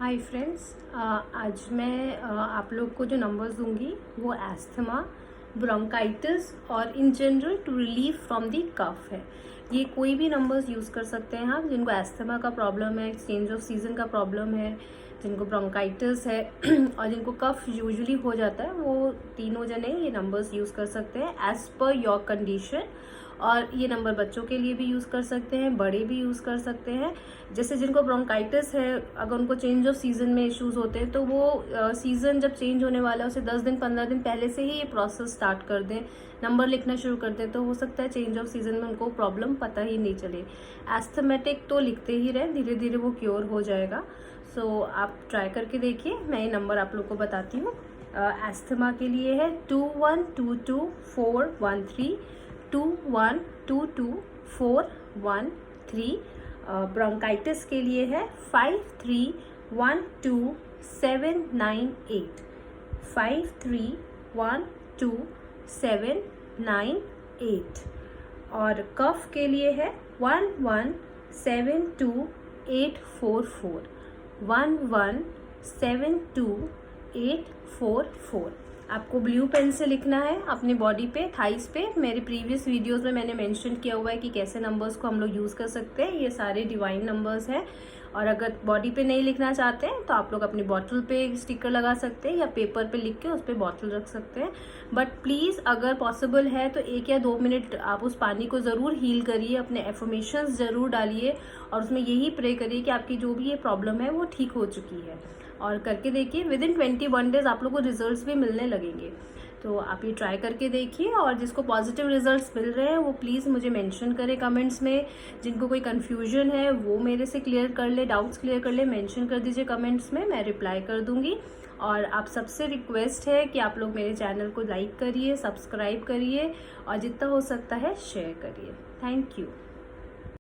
Hi friends, आज मैं आप लोग को जो नंबर्स दूंगी वो एस्थमा, ब्रोंकाइटिस और in general to relieve from the cough है। ये कोई भी नंबर्स यूज़ कर सकते हैं आप, जिनको एस्थमा का प्रॉब्लम है, चेंज ऑफ सीजन का प्रॉब्लम है, जिनको ब्रोंकाइटिस है और जिनको कफ यूजुअली हो जाता है, वो तीनों जने ये नंबर्स यूज़ कर सकते हैं एज पर योर कंडीशन। और ये नंबर बच्चों के लिए भी यूज़ कर सकते हैं, बड़े भी यूज़ कर सकते हैं। जैसे जिनको ब्रोंकाइटिस है, अगर उनको चेंज ऑफ सीज़न में इश्यूज होते हैं तो वो सीज़न जब चेंज होने वाला है उसे 10 दिन 15 दिन पहले से ही ये प्रोसेस स्टार्ट कर दें, नंबर लिखना शुरू कर दें, तो हो सकता है चेंज ऑफ सीज़न में उनको प्रॉब्लम पता ही नहीं चले। एस्थमेटिक तो लिखते ही रहे, धीरे धीरे वो क्योर हो जाएगा। सो आप ट्राई करके देखिए। मैं ये नंबर आप लोग को बताती हूँ। एस्थमा के लिए है 21224113, 21224113। ब्रोंकाइटिस के लिए है 531279, 531279। और कफ के लिए है 11728441, 11728441। आपको ब्लू पेन से लिखना है अपनी बॉडी पे, थाइस पे। मेरे प्रीवियस वीडियोस में मैंने मेंशन किया हुआ है कि कैसे नंबर्स को हम लोग यूज़ कर सकते हैं। ये सारे डिवाइन नंबर्स हैं। और अगर बॉडी पे नहीं लिखना चाहते हैं तो आप लोग अपनी बॉटल पे स्टिकर लगा सकते हैं या पेपर पे लिख के उस पर बॉटल रख सकते हैं। बट प्लीज़ अगर पॉसिबल है तो 1 या 2 मिनट आप उस पानी को ज़रूर हील करिए, अपने एफर्मेशंस ज़रूर डालिए और उसमें यही प्रे करिए कि आपकी जो भी ये प्रॉब्लम है वो ठीक हो चुकी है। और करके देखिए, विद इन 21 डेज आप लोग को रिजल्ट्स भी मिलने लगेंगे। तो आप ये ट्राई करके देखिए और जिसको पॉजिटिव रिजल्ट्स मिल रहे हैं वो प्लीज़ मुझे मेंशन करें कमेंट्स में। जिनको कोई कन्फ्यूजन है वो मेरे से क्लियर कर ले, डाउट्स क्लियर कर ले, मेंशन कर दीजिए कमेंट्स में, मैं रिप्लाई कर दूंगी। और आप सबसे रिक्वेस्ट है कि आप लोग मेरे चैनल को लाइक करिए, सब्सक्राइब करिए और जितना हो सकता है शेयर करिए। Thank you.